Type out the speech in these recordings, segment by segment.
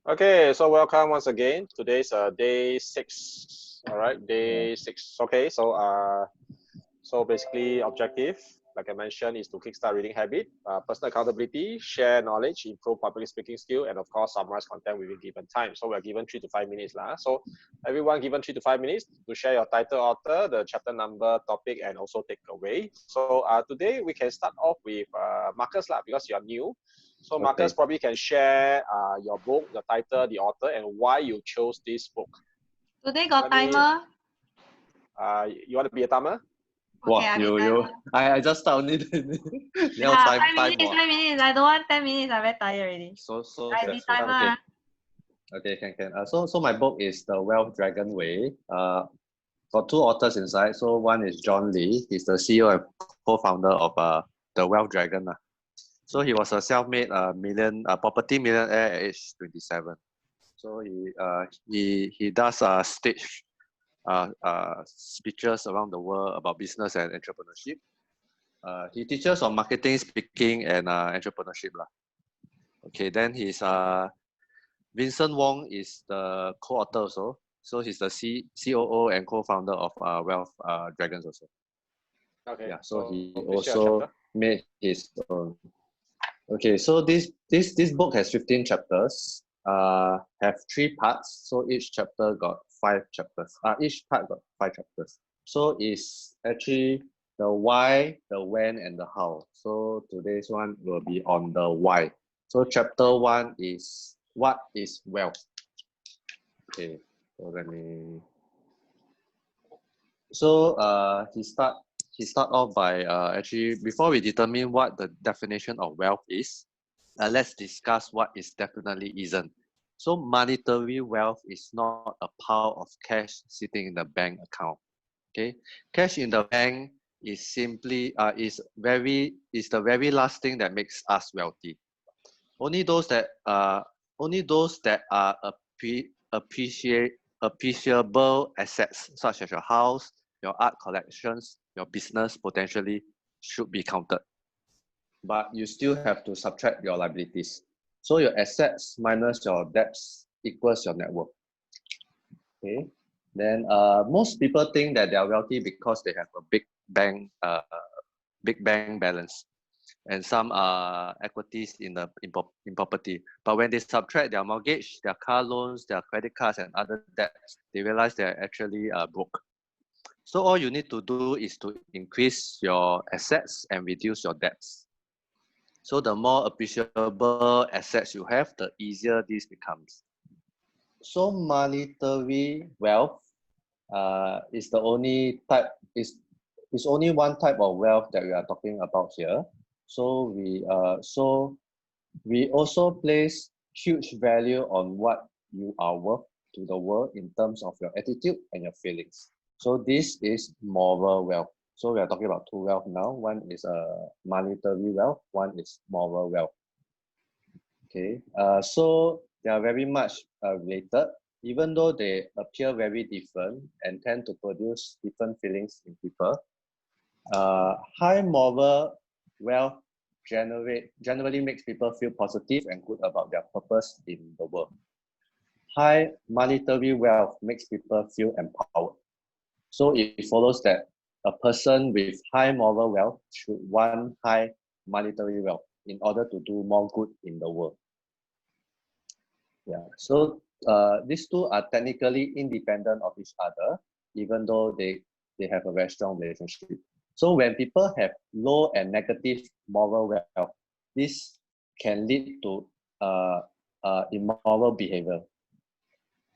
Okay, so welcome once again. Today's day 6. All right, day 6. Okay, so basically objective, like I mentioned, is to kickstart reading habit, personal accountability, share knowledge, improve public speaking skill, and of course summarize content within given time. So we're given 3 to 5 minutes lah. So everyone given 3 to 5 minutes to share your title, author, the chapter number, topic, and also takeaway. So today we can start off with Marcus lah, because you're new. So Marcus probably can share your book, the title, the author, and why you chose this book. Today got timer? You want to be a timer? Okay, I just start only. 5 minutes. I don't want 10 minutes. I'm very tired already. So I be timer. Okay, can. So my book is The Wealth Dragon Way. Got 2 authors inside. So one is John Lee. He's the CEO and co-founder of The Wealth Dragon. So he was a self-made property millionaire at age 27. So he does stage speeches around the world about business and entrepreneurship. He teaches on marketing, speaking, and entrepreneurship. Okay, then he's Vincent Wong is the co-author also. So he's the COO and co-founder of Wealth Dragons also. Okay. Yeah. So he also made his own. Okay. So this book has 15 chapters. Have 3 parts. So each chapter got 5 chapters. Each part got 5 chapters. So it's actually the why, the when, and the how. So today's one will be on the why. So chapter 1 is what is wealth. Okay. So let me. So he start off by actually, before we determine what the definition of wealth is, let's discuss what is definitely isn't. So monetary wealth is not a pile of cash sitting in the bank account. Okay, cash in the bank is simply is the very last thing that makes us wealthy. Only those that are appreciable assets, such as your house, your art collections, your business potentially, should be counted. But you still have to subtract your liabilities. So your assets minus your debts equals your net worth. Okay. Then most people think that they are wealthy because they have a big bank balance and some equities in property. But when they subtract their mortgage, their car loans, their credit cards, and other debts, they realize they're actually broke. So all you need to do is to increase your assets and reduce your debts. So the more appreciable assets you have, the easier this becomes. So monetary wealth is the only type, is only one type of wealth that we are talking about here. So we also place huge value on what you are worth to the world in terms of your attitude and your feelings. So this is moral wealth. So we are talking about 2 wealth now. One is monetary wealth, one is moral wealth. Okay, so they are very much related, even though they appear very different and tend to produce different feelings in people. High moral wealth generally makes people feel positive and good about their purpose in the world. High monetary wealth makes people feel empowered. So it follows that a person with high moral wealth should want high monetary wealth in order to do more good in the world. Yeah, so these 2 are technically independent of each other, even though they have a very strong relationship. So when people have low and negative moral wealth, this can lead to immoral behavior.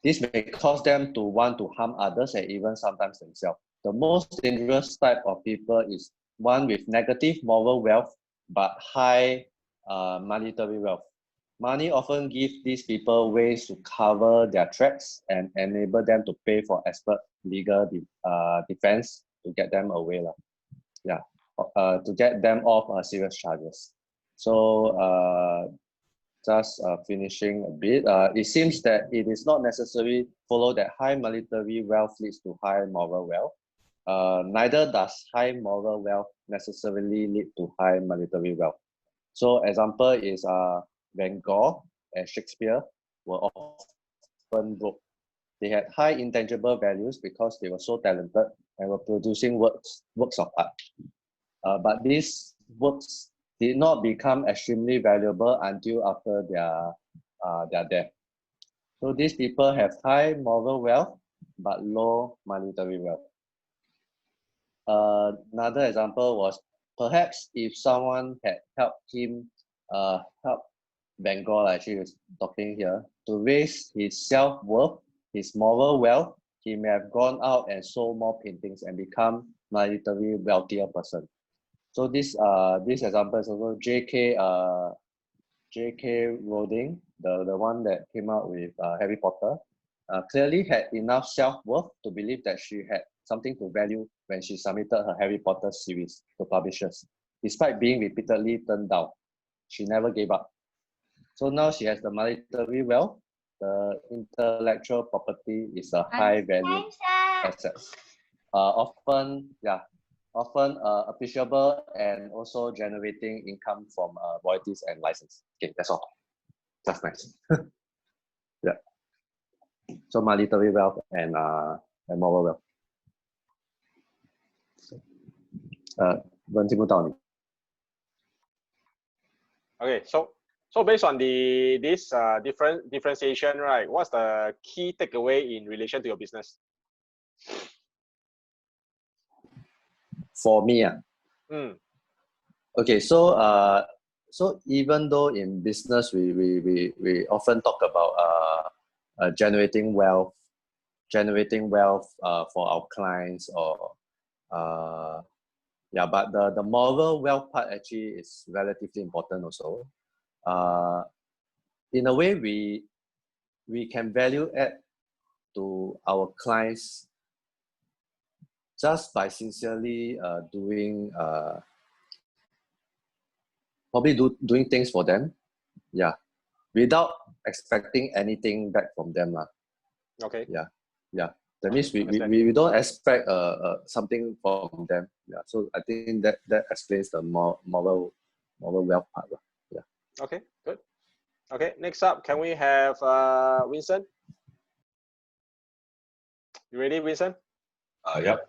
This may cause them to want to harm others and even sometimes themselves. The most dangerous type of people is one with negative moral wealth but high monetary wealth. Money often gives these people ways to cover their tracks and enable them to pay for expert legal defense to get them away. Yeah, to get them off serious charges. So just finishing a bit, it seems that it is not necessarily follow that high monetary wealth leads to high moral wealth. Neither does high moral wealth necessarily lead to high monetary wealth. So example is Van Gogh and Shakespeare. were often broke. They had high intangible values because they were so talented and were producing works of art. But these works did not become extremely valuable until after their death. So these people have high moral wealth but low monetary wealth. Another example was perhaps if someone had helped him, help Bengal, actually was talking here, to raise his self-worth, his moral wealth, he may have gone out and sold more paintings and become monetarily wealthier person. So this example is also J.K. Rowling, the one that came out with Harry Potter, clearly had enough self-worth to believe that she had something to value when she submitted her Harry Potter series to publishers. Despite being repeatedly turned down, she never gave up. So now she has the monetary wealth. The intellectual property is a high value asset. Often appreciable and also generating income from royalties and license. Okay, that's all. That's nice. Yeah. So monetary wealth and moral wealth. 听不到你。 Okay, so based on this differentiation, right? What's the key takeaway in relation to your business? For me, okay, so even though in business we often talk about generating wealth for our clients or yeah, but the moral wealth part actually is relatively important also. In a way, we can value add to our clients just by sincerely doing doing things for them, yeah, without expecting anything back from them, Okay. Yeah. That means we don't expect something from them. Yeah. So I think that explains the moral wealth part. Yeah. Okay, good. Okay, next up, can we have Vincent? You ready, Vincent? Yep.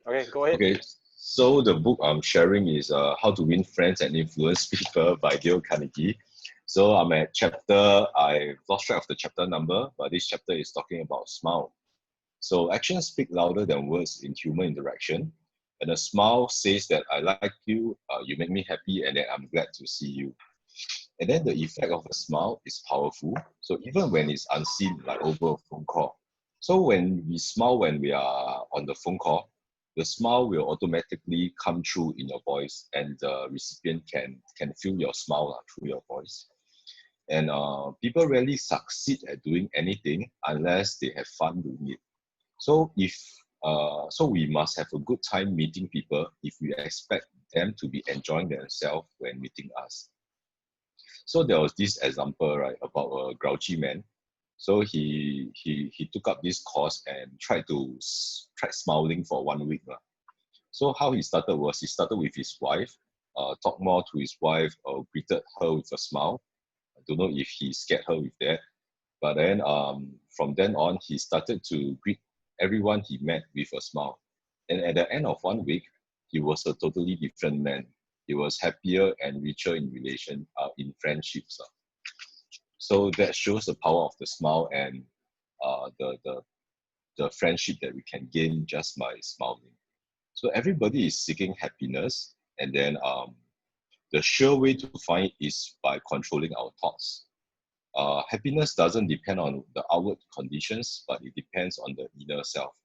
Okay, go ahead. Okay, so the book I'm sharing is How to Win Friends and Influence People by Dale Carnegie. So I'm at chapter, I lost track of the chapter number, but this chapter is talking about smile. So actions speak louder than words in human interaction. And a smile says that I like you, you make me happy, and that I'm glad to see you. And then the effect of a smile is powerful. So even when it's unseen, like over a phone call. So when we smile when we are on the phone call, the smile will automatically come through in your voice, and the recipient can feel your smile through your voice. And people rarely succeed at doing anything unless they have fun doing it. So so we must have a good time meeting people if we expect them to be enjoying themselves when meeting us. So there was this example, right, about a grouchy man. So he took up this course and tried smiling for 1 week. So how he started was he started with his wife, talked more to his wife, greeted her with a smile. I don't know if he scared her with that. But then from then on, he started to greet everyone he met with a smile. And at the end of 1 week, he was a totally different man. He was happier and richer in friendships. So that shows the power of the smile and the friendship that we can gain just by smiling. So everybody is seeking happiness, and then the sure way to find it is by controlling our thoughts. Happiness doesn't depend on the outward conditions, but it depends on the inner self.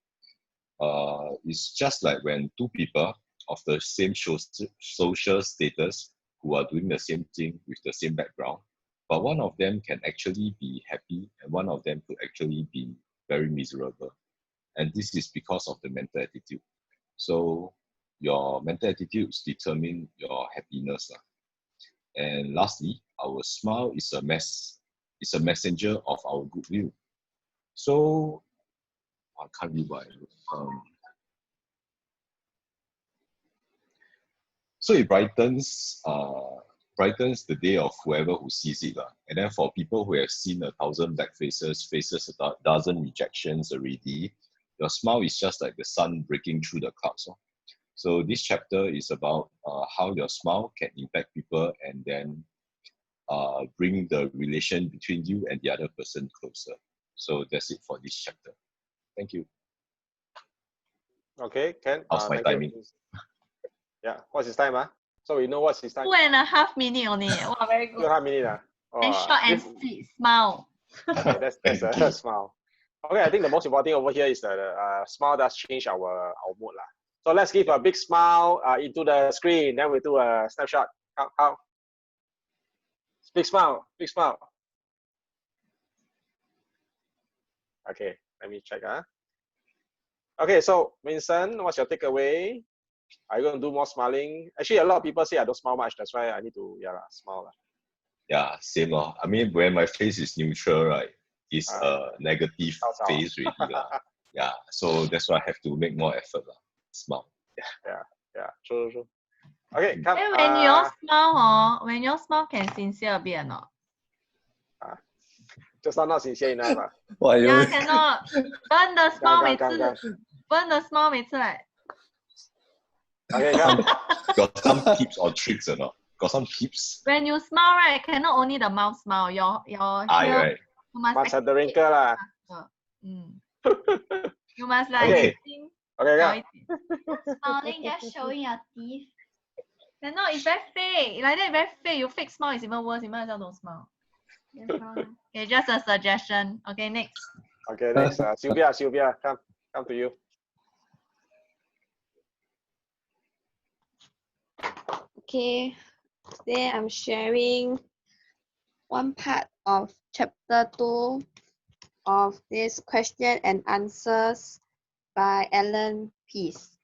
It's just like when two people of the same social status who are doing the same thing with the same background, but one of them can actually be happy and one of them could actually be very miserable. And this is because of the mental attitude. So your mental attitudes determine your happiness. And lastly, our smile is a messenger of our goodwill. So I can't read what I wrote. So it brightens brightens the day of whoever who sees it. And then for people who have seen 1,000 black faces, a dozen rejections already, your smile is just like the sun breaking through the clouds. So this chapter is about how your smile can impact people and then bring the relation between you and the other person closer. So that's it for this chapter. Thank you. Okay, Ken. How's my timing? Yeah, what's his time? So we know what's his time. 2.5 minutes only. Wow, very good. 2.5 minutes. And short and sweet. Smile. Okay, that's a smile. Okay, I think the most important thing over here is that smile does change our mood. So let's give a big smile into the screen. Then we do a snapshot. How? Big smile. Big smile. Okay, let me check. Okay, so Vincent, what's your takeaway? Are you going to do more smiling? Actually, a lot of people say I don't smile much. That's why I need to smile. Yeah, same. I mean, when my face is neutral, right, it's a negative face really. Yeah, so that's why I have to make more effort. Smile. Yeah, true. Okay, come. And when you smile, when you smile, can sincere a bit or not? Just not sincere enough. Yeah, cannot. Burn the smile, burn the smile, like. Okay, come. Got some tips or tricks or not? Got some tips? When you smile, right, cannot only the mouth smile. Your eye, right. You must have the wrinkle. You must like okay. Okay, smiling, just showing your teeth. Cannot, it's very fake. Like that, very fake. You fake smile is even worse. You might as well don't smile. Okay, just a suggestion. Okay, next. Okay, next. Sylvia, come to you. Okay, today I'm sharing one part of chapter 2 of this question and answers by Ellen Pease.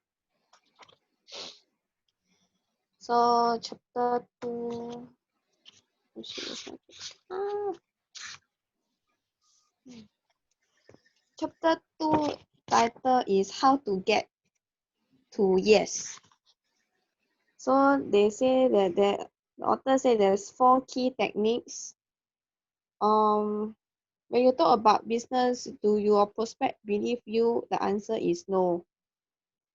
So chapter 2, chapter 2 title is How to Get to Yes. So they say that the author say there's 4 key techniques. When you talk about business, do your prospect believe you? The answer is no.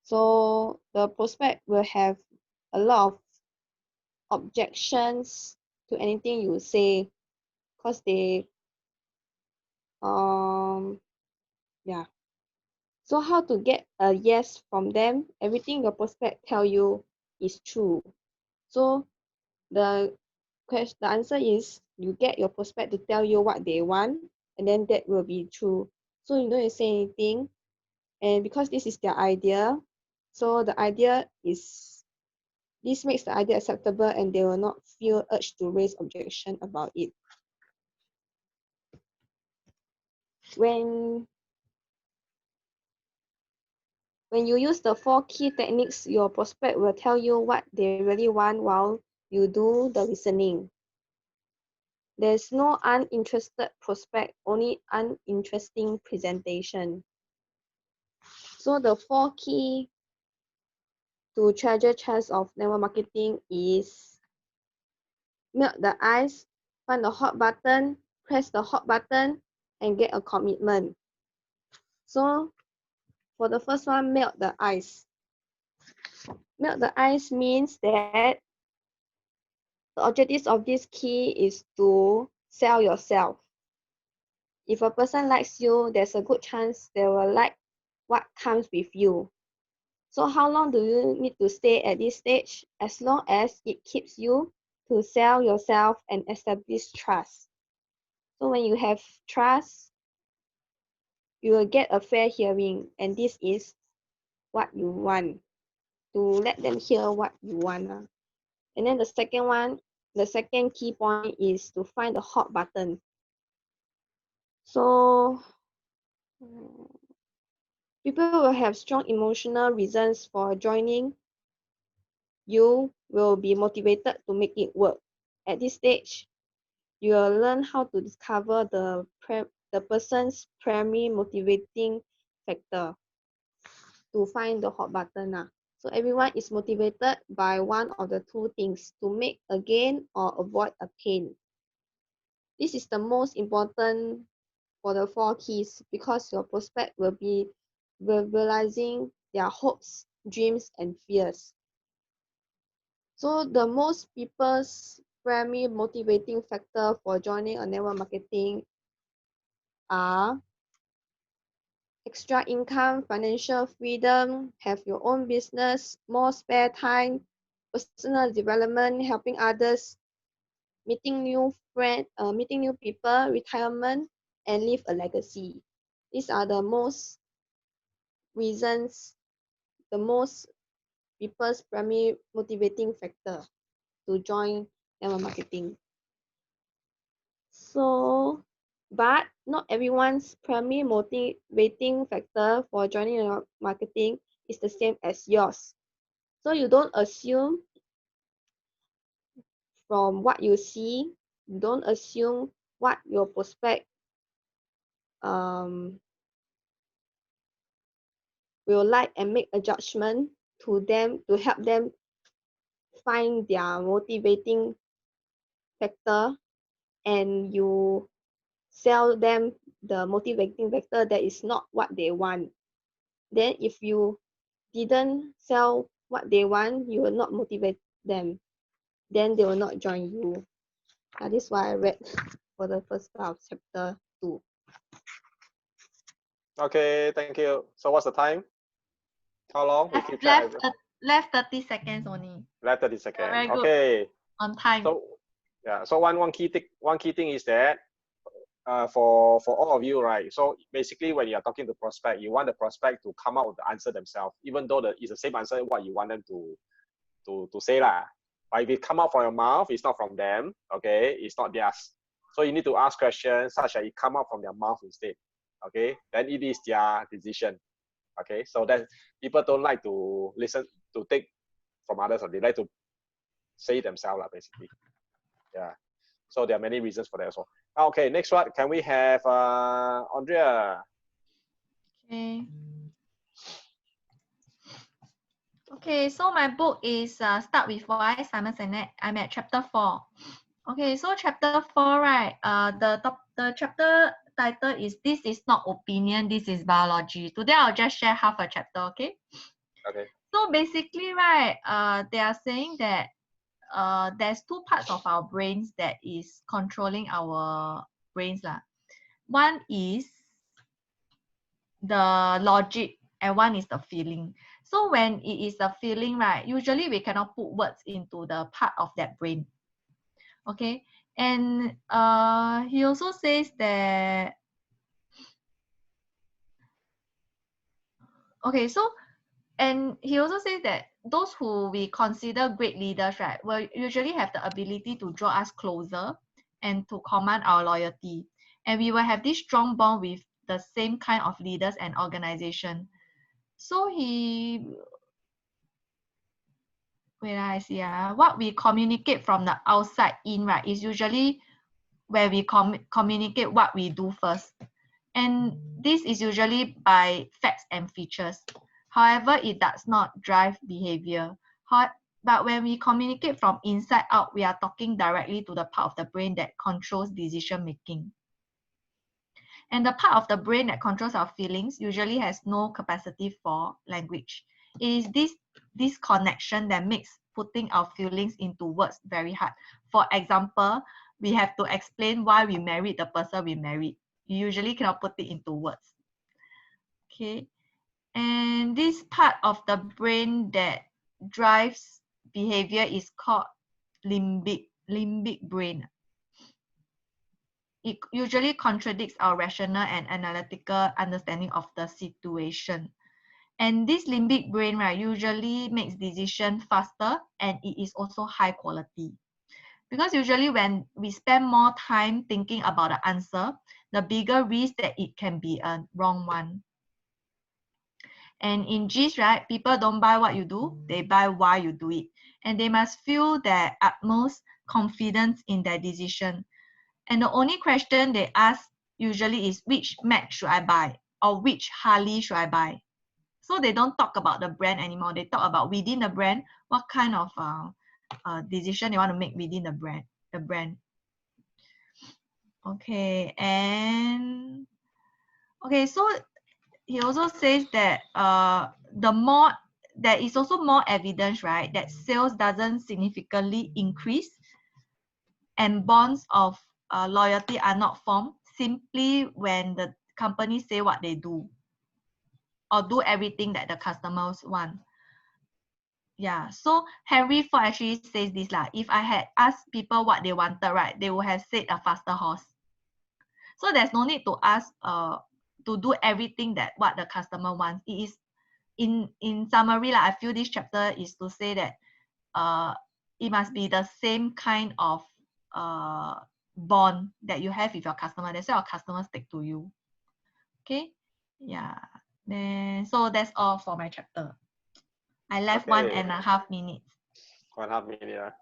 So the prospect will have a lot of objections to anything you say, because they yeah. So how to get a yes from them? Everything your prospect tell you is true. So the answer is you get your prospect to tell you what they want, and then that will be true. So you don't say anything, and because this is their idea, so the idea is, this makes the idea acceptable and they will not feel urged to raise objection about it. When you use the 4 key techniques, your prospect will tell you what they really want while you do the listening. There's no uninterested prospect, only uninteresting presentation. So the 4 key to treasure chest of network marketing is melt the ice, find the hot button, press the hot button, and get a commitment. So for the first one, melt the ice. Melt the ice means that the objectives of this key is to sell yourself. If a person likes you, there's a good chance they will like what comes with you. So how long do you need to stay at this stage? As long as it keeps you to sell yourself and establish trust. So when you have trust, you will get a fair hearing, and this is what you want, to let them hear what you want. And then the second one, the second key point is to find the hot button. So people will have strong emotional reasons for joining. You will be motivated to make it work. At this stage, you will learn how to discover the person's primary motivating factor to find the hot button. So So everyone is motivated by one of the two things, to make a gain or avoid a pain. This is the most important for the 4 keys because your prospect will be verbalizing their hopes, dreams, and fears. So the most people's primary motivating factor for joining a network marketing are extra income, financial freedom, have your own business, more spare time, personal development, helping others, meeting new friends, meeting new people, retirement, and leave a legacy. These are the most reasons, the most people's primary motivating factor to join network marketing. So, but not everyone's primary motivating factor for joining network marketing is the same as yours. So you don't assume from what you see, don't assume what your prospect will like, and make a judgment to them to help them find their motivating factor, and you sell them the motivating factor that is not what they want. Then if you didn't sell what they want, you will not motivate them. Then they will not join you. This is why I read for the first part of chapter 2. Okay, thank you. So what's the time? How long? We keep track. Left 30 seconds only. Left 30 seconds. Very good. Okay. On time. So yeah. So one key thing is that for all of you, right? So basically, when you are talking to prospect, you want the prospect to come out with the answer themselves, even though it's the same answer what you want them to say lah. But if it come out from your mouth, it's not from them. Okay, it's not theirs. So you need to ask questions such that it come out from their mouth instead. Okay, then it is their decision. Okay, so that people don't like to listen to take from others, or they like to say it themselves lah, basically. Yeah. So there are many reasons for that as well. Okay, next one. Can we have Andrea? Okay. Okay, so my book is Start With Why, Simon Sinek. I'm at chapter 4. Okay, so chapter 4, right? The chapter title is This Is Not Opinion, This Is Biology. Today I'll just share half a chapter, okay? Okay. So basically, right, they are saying that there's 2 parts of our brains that is controlling our brains lah. One is the logic and one is the feeling. So when it is a feeling, right, usually we cannot put words into the part of that brain. Okay, and he also says that, okay, so, and he also says that those who we consider great leaders, right, will usually have the ability to draw us closer and to command our loyalty. And we will have this strong bond with the same kind of leaders and organization. So what we communicate from the outside in, right, is usually where we communicate what we do first. And this is usually by facts and features. However, it does not drive behavior. But when we communicate from inside out, we are talking directly to the part of the brain that controls decision making. And the part of the brain that controls our feelings usually has no capacity for language. It is this connection that makes putting our feelings into words very hard. For example, we have to explain why we married the person we married. You usually cannot put it into words. Okay. And this part of the brain that drives behavior is called limbic brain. It usually contradicts our rational and analytical understanding of the situation. And this limbic brain, right, usually makes decisions faster, and it is also high quality. Because usually when we spend more time thinking about the answer, the bigger risk that it can be a wrong one. And in GIS, right, people don't buy what you do, they buy why you do it. And they must feel their utmost confidence in their decision. And the only question they ask usually is, which Mac should I buy? Or which Harley should I buy? So they don't talk about the brand anymore. They talk about within the brand, what kind of decision you want to make within the brand. Okay, and okay, so he also says that there is also more evidence, right, that sales doesn't significantly increase and bonds of loyalty are not formed simply when the company say what they do or do everything that the customers want. Yeah, so Henry Ford actually says this lah. If I had asked people what they wanted, right, they would have said a faster horse. So there's no need to ask to do everything that what the customer wants. It is in summary, like, I feel this chapter is to say that it must be the same kind of bond that you have with your customer. That's why your customers stick to you. Okay, yeah. Then so that's all for my chapter. I left 1.5 minutes. 1.5 minutes.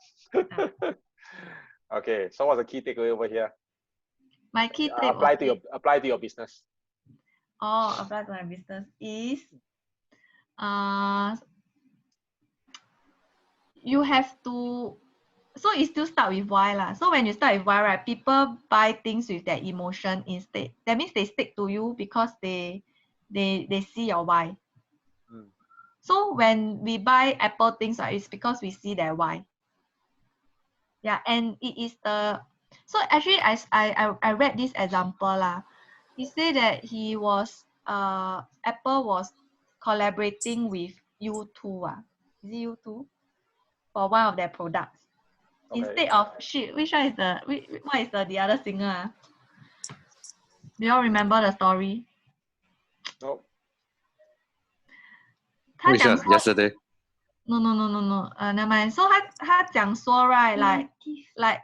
Okay, so what's the key takeaway over here? My key takeaway apply to your business. Oh, apply to my business is you have to, so it still start with why lah. So when you start with why, right, people buy things with their emotion instead. That means they stick to you because they see your why. So when we buy Apple things, right, it's because we see their why. Yeah, and it is the, so actually I read this example lah. He said that he was Apple was collaborating with U2 is it U2 for one of their products. Okay. Instead of which one is what is the other singer? Do you all remember the story? No. Which one? Yesterday? No. Never mind. So 他讲说 right, like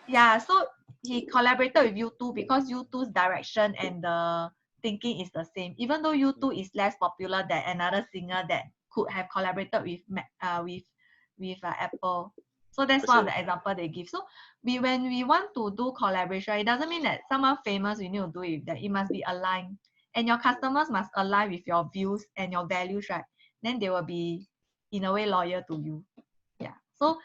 yeah, so he collaborated with U2 because U2's direction and the thinking is the same. Even though U2 is less popular than another singer that could have collaborated with Apple. So that's one of the example they give. So when we want to do collaboration, it doesn't mean that someone famous we need to do it, that it must be aligned. And your customers must align with your views and your values, right? Then they will be in a way loyal to you. Yeah. So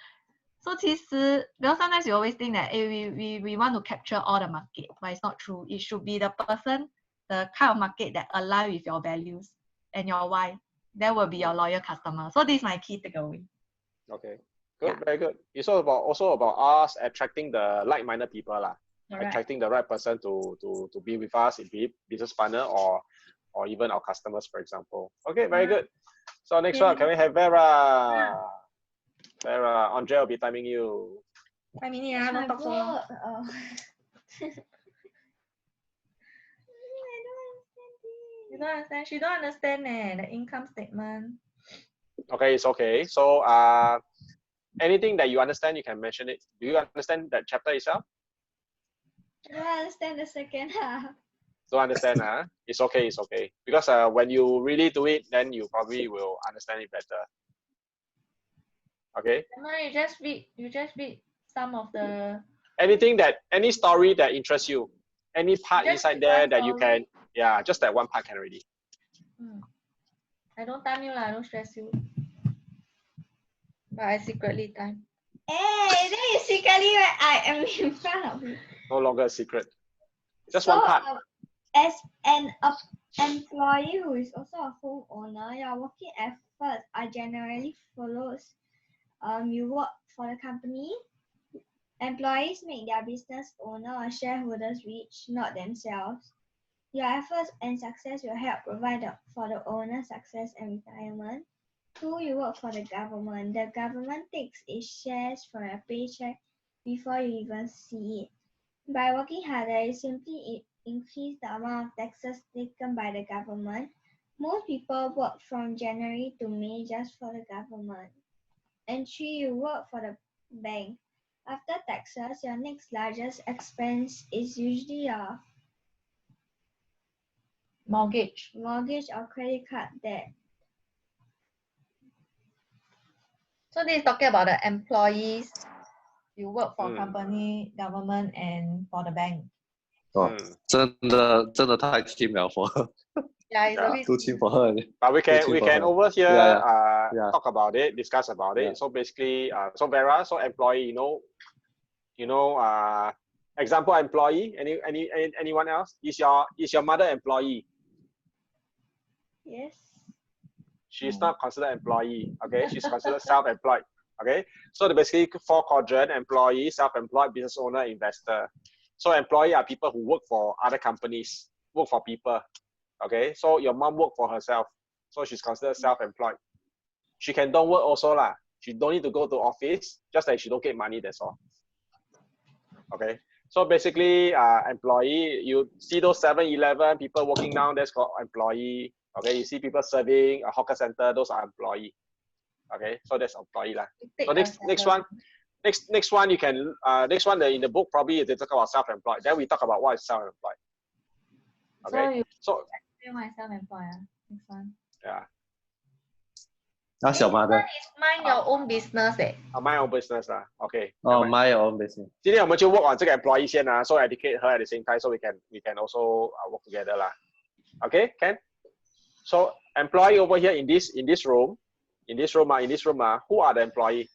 because sometimes you always think that we want to capture all the market, but it's not true. It should be the person, the kind of market that align with your values and your why. That will be your loyal customer. So this is my key takeaway. Okay, good, yeah. Very good. It's also about us attracting the like-minded people lah. Right. Attracting the right person to be with us, be business partner or even our customers, for example. Okay, very good. So next one, can we have Vera? Yeah. Vera, Andre will be timing you. 5 minutes, don't talk so long. You don't understand? She don't understand the income statement. Okay, it's okay. So anything that you understand, you can mention it. Do you understand that chapter itself? I don't understand the second half. Don't understand, huh? It's okay, it's okay. Because when you really do it, then you probably will understand it better. Okay. No, you just read some of the any story that interests you, any part inside there that you can, yeah, just that one part can already. I don't time you lah, I don't stress you. But I secretly time. Hey, that is secretly when I am in front of you. No longer a secret. Just one part. As an employee who is also a homeowner, your working efforts are generally follows. You work for the company. Employees make their business owner or shareholders rich, not themselves. Your efforts and success will help provide for the owner's success and retirement. 2, you work for the government. The government takes its shares from your paycheck before you even see it. By working harder, you simply increase the amount of taxes taken by the government. Most people work from January to May just for the government. And 3, you work for the bank. After taxes, your next largest expense is usually your mortgage or credit card debt. So this is talking about the employees. You work for company, government, and for the bank. 真的太轻描 Yeah, it's Yeah. a bit Too cheap for her. But we cheap can for her. over here Yeah. talk about it, discuss about it. Yeah. So basically, so Vera, so employee, example employee. Anyone else? Is your mother employee? Yes. She's not considered employee. Okay, she's considered self-employed. Okay, so the basically 4 quadrant: employee, self-employed, business owner, investor. So employee are people who work for other companies, work for people. Okay, so your mom work for herself, so she's considered self-employed. She can don't work also lah. She don't need to go to office, just like she don't get money, that's all. Okay, so basically employee, you see those 7-Eleven people working now, that's called employee. Okay, you see people serving a hawker center, those are employee. Okay, so that's employee lah. So next one you can next one in the book probably they talk about self-employed. Then we talk about what is self-employed. Okay, so myself employed. Next one. yeah. Ask your mother. Is mind your own business. My own business lah. Okay. Oh, mind your own business. 今天我们就 work on 这个 employee 先啦 so educate her at the same time, so we can also work together lah. Okay, can? So employee over here in this room, who are the employee?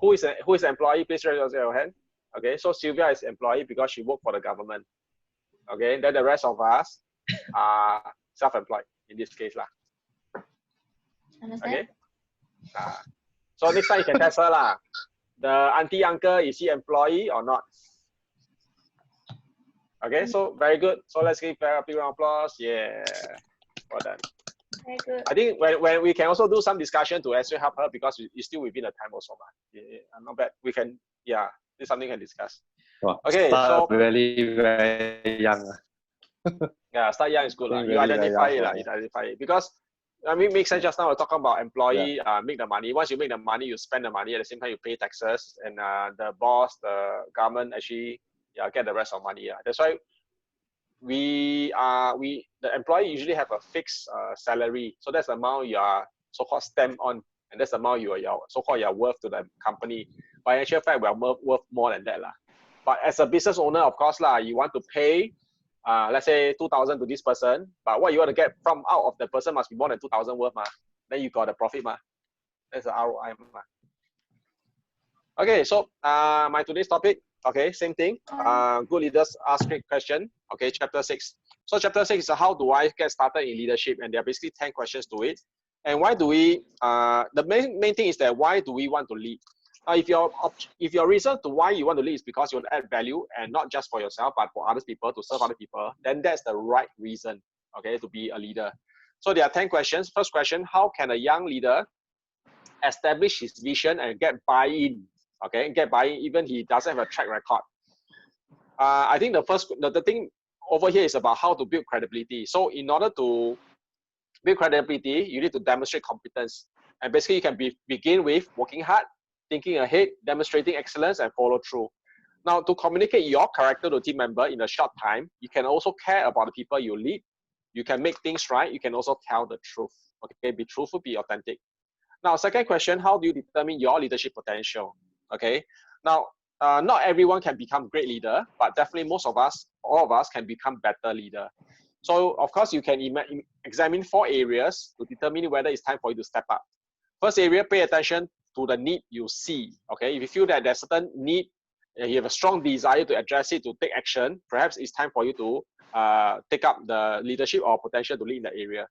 Who is the employee? Please raise your hand. Okay, so Sylvia is employee because she worked for the government. Okay, then the rest of us are self-employed in this case lah. Understand? Okay. So next time you can test her lah. The auntie uncle, is he employee or not? Okay, so very good. So let's give Vera a big round of applause. Yeah, well done. Very good. I think when we can also do some discussion to actually help her because it's still within the time also. Not bad. We can, yeah, this is something we can discuss. Wow. Okay, Start so very, very young. yeah, start young is good. Really You identify it, young, you identify it. Because I mean, it makes sense just now we're talking about employee, make the money. Once you make the money, you spend the money. At the same time, you pay taxes, and the boss, the government actually get the rest of money. That's why the employee usually have a fixed salary. So that's the amount you are so-called stamped on, and that's the amount you are so-called your worth to the company. But in actual fact, we are worth more than that lah. But as a business owner, of course lah, you want to pay. Let's say 2,000 to this person, but what you want to get from out of the person must be more than 2,000 worth, ma. Then you got the profit, ma. That's the ROI, ma. Okay, so my today's topic, okay, same thing. Good leaders ask great question. Okay, chapter 6. So chapter 6 is how do I get started in leadership, and there are basically 10 questions to it. And why do we? The main thing is that why do we want to lead? If your reason to why you want to lead is because you want to add value and not just for yourself but for other people, to serve other people, then that's the right reason, okay, to be a leader. So there are 10 questions. First question: how can a young leader establish his vision and get buy-in? Okay, get buy-in even he doesn't have a track record. I think the thing over here is about how to build credibility. So in order to build credibility, you need to demonstrate competence, and basically you can begin with working hard, thinking ahead, demonstrating excellence, and follow through. Now, to communicate your character to a team member in a short time, you can also care about the people you lead. You can make things right. You can also tell the truth. Okay, be truthful, be authentic. Now, second question: how do you determine your leadership potential? Okay. Now, not everyone can become a great leader, but definitely most of us, all of us, can become better leader. So, of course, you can examine 4 areas to determine whether it's time for you to step up. First area: pay attention to the need you see. Okay, if you feel that there's certain need, you have a strong desire to address it, to take action, perhaps it's time for you to take up the leadership or potential to lead in that area.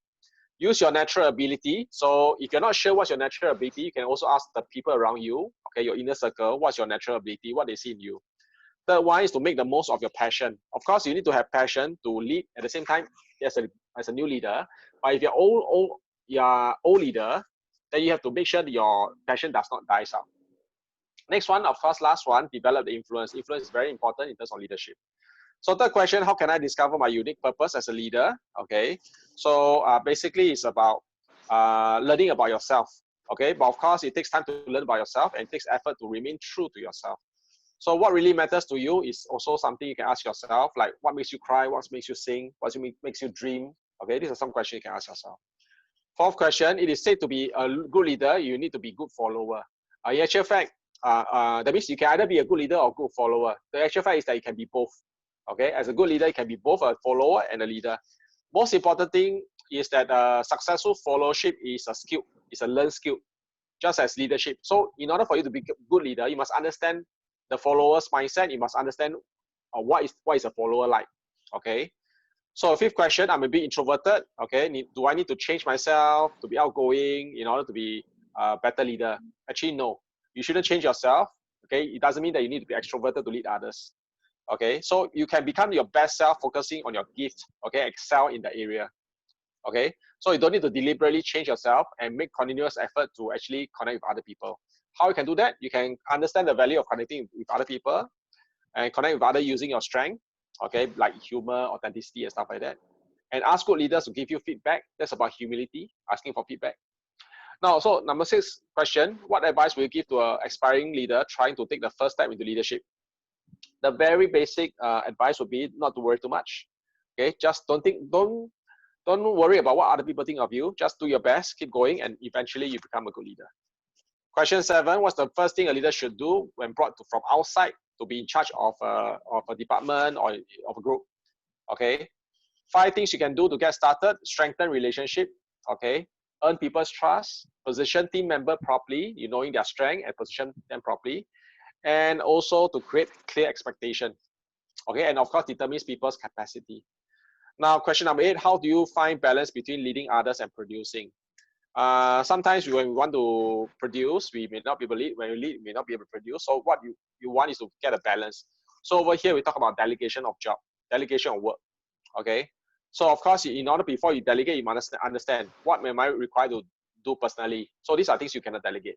Use your natural ability. So if you're not sure what's your natural ability, you can also ask the people around you, okay, your inner circle, what's your natural ability, what they see in you. Third one is to make the most of your passion. Of course, you need to have passion to lead at the same time as a new leader. But if you're old leader, then you have to make sure that your passion does not die out. Next one, of course, last one, develop the influence. Influence is very important in terms of leadership. So third question: how can I discover my unique purpose as a leader? Okay, so basically it's about learning about yourself. Okay, but of course it takes time to learn about yourself, and it takes effort to remain true to yourself. So what really matters to you is also something you can ask yourself, like what makes you cry, what makes you sing, what makes you dream. Okay, these are some questions you can ask yourself. Fourth question: it is said to be a good leader, you need to be good follower. In actual fact, that means you can either be a good leader or a good follower. The actual fact is that you can be both. Okay, as a good leader, you can be both a follower and a leader. most important thing is that successful followership is a skill, it's a learned skill, just as leadership. So in order for you to be a good leader, you must understand the follower's mindset. You must understand what is a follower like. Okay. So fifth question, I'm a bit introverted. Okay. Do I need to change myself to be outgoing in order to be a better leader? Actually, no. You shouldn't change yourself. Okay. It doesn't mean that you need to be extroverted to lead others. Okay. So you can become your best self focusing on your gift. Okay. Excel in the area. Okay. So you don't need to deliberately change yourself and make continuous effort to actually connect with other people. How you can do that? You can understand the value of connecting with other people and connect with others using your strength, okay, like humor, authenticity, and stuff like that. And ask good leaders to give you feedback. That's about humility, asking for feedback. Now, so number 6 question, what advice will you give to an aspiring leader trying to take the first step into leadership? The very basic advice would be not to worry too much. Okay, just don't worry about what other people think of you. Just do your best, keep going, and eventually you become a good leader. Question 7, what's the first thing a leader should do when brought from outside to be in charge of a department or of a group? Okay. 5 things you can do to get started: strengthen relationship, okay, earn people's trust, position team member properly, you knowing their strength and position them properly, and also to create clear expectation. Okay, and of course determines people's capacity. Now, question number 8, how do you find balance between leading others and producing? Sometimes when we want to produce, we may not be able to lead. When we lead, we may not be able to produce. So what you want is to get a balance. So over here, we talk about delegation of job, delegation of work. Okay. So of course, in order before you delegate, you must understand what am I required to do personally. So these are things you cannot delegate.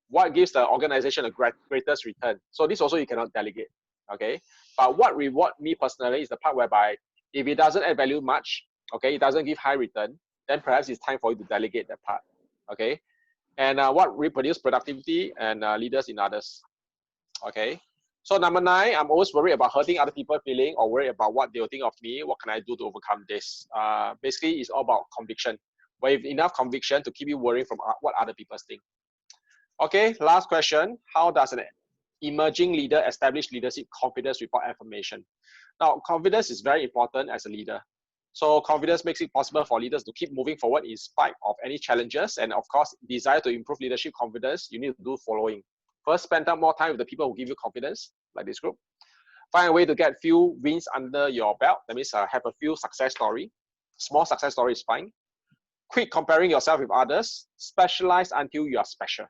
What gives the organization a greatest return? So this also you cannot delegate. Okay. But what reward me personally is the part whereby if it doesn't add value much, okay, it doesn't give high return, then perhaps it's time for you to delegate that part. Okay. And what reproduce productivity and leaders in others. Okay. So number 9, I'm always worried about hurting other people's feeling or worried about what they'll think of me. What can I do to overcome this? Basically, it's all about conviction. But if enough conviction to keep you worrying from what other people think. Okay, last question. How does an emerging leader establish leadership confidence without affirmation? Now, confidence is very important as a leader. So confidence makes it possible for leaders to keep moving forward in spite of any challenges. And of course, desire to improve leadership confidence, you need to do following. First, spend more time with the people who give you confidence, like this group. Find a way to get few wins under your belt. That means have a few success story. Small success story is fine. Quit comparing yourself with others. Specialize until you are special.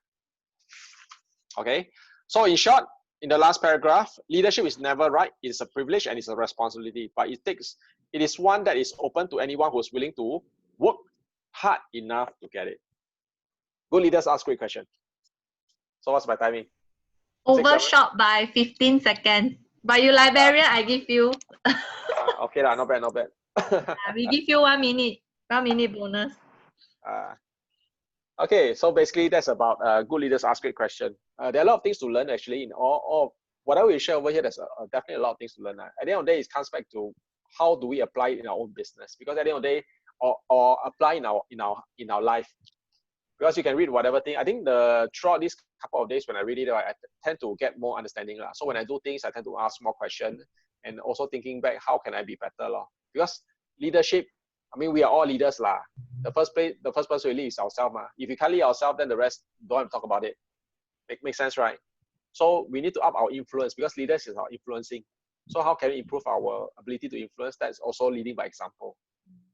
Okay. So in short, in the last paragraph, leadership is never right. It's a privilege and it's a responsibility, but it is one that is open to anyone who is willing to work hard enough to get it. Good leaders ask great questions. So what's my timing? Overshot by 15 seconds. But you librarian, I give you. Okay, not bad, not bad. We give you 1 minute. 1 minute bonus. Okay, so basically that's about good leaders ask great question. There are a lot of things to learn actually in all whatever we share over here. There's definitely a lot of things to learn. At the end of the day, it comes back to how do we apply it in our own business? Because at the end of the day, or apply in our life. Because you can read whatever thing. I think throughout these couple of days when I read it, I tend to get more understanding. So when I do things, I tend to ask more questions and also thinking back, how can I be better? Because leadership, I mean, we are all leaders. The first person we lead is ourselves. If we can't lead ourselves, then the rest don't have to talk about it. Make sense, right? So we need to up our influence because leaders is our influencing. So how can we improve our ability to influence? That's also leading by example.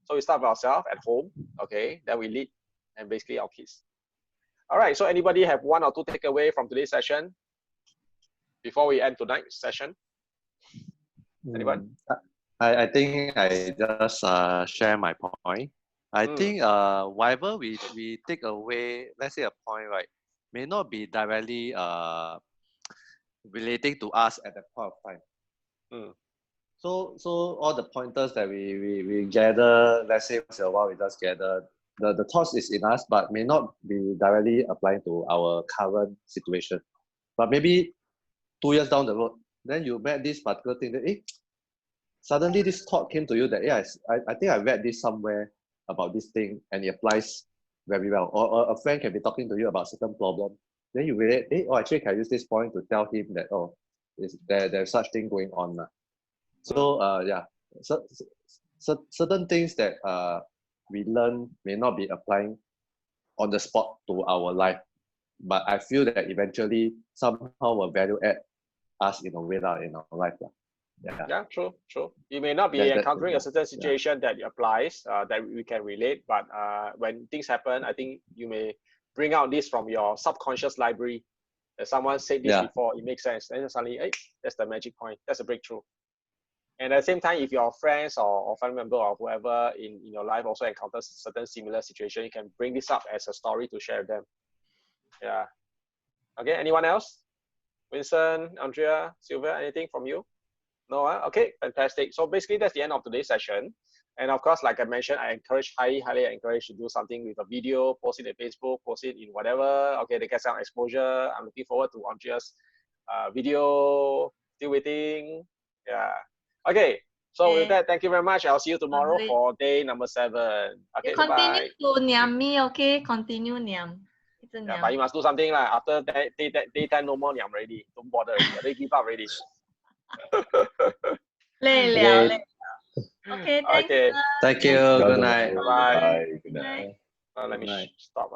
So we start with ourselves at home, okay? Then we lead and basically our kids. All right, so anybody have 1 or 2 takeaway from today's session before we end tonight's session? Anyone? I think I just share my point. I think whatever we take away, let's say a point, right, may not be directly relating to us at that point of time. So all the pointers that we gather, let's say once in a while we just gather, the thoughts is in us, but may not be directly applying to our current situation. But maybe 2 years down the road, then you met this particular thing that, suddenly this thought came to you that, I think I read this somewhere about this thing and it applies very well. Or a friend can be talking to you about certain problem. Then you relate, actually can I use this point to tell him that, there's such thing going on. So, so certain things that we learn may not be applying on the spot to our life, but I feel that eventually somehow will value add us in a way in our life. Yeah. Yeah, true. You may not be encountering a certain situation that applies that we can relate, but when things happen, I think you may bring out this from your subconscious library. That someone said this before, it makes sense. Then suddenly, hey, that's the magic point. That's a breakthrough. And at the same time, if your friends or family member or whoever in your life also encounters certain similar situation, you can bring this up as a story to share with them. Yeah. Okay, anyone else? Vincent, Andrea, Sylvia, anything from you? No? Okay, fantastic. So basically, that's the end of today's session. And of course, like I mentioned, I highly encourage to do something with a video, post it on Facebook, post it in whatever. Okay, they get some exposure. I'm looking forward to Andrea's video. Still waiting. Yeah. Okay. So with that, thank you very much. I'll see you tomorrow for day number 7. Okay, you continue bye. to niam me, okay? Continue niam. Yeah, but you must do something like after daytime no more niam already. Don't bother already. I already give up already. 累了，累了。Okay, thank you. Thank you. Good night. Bye-bye. Good night. Let me stop.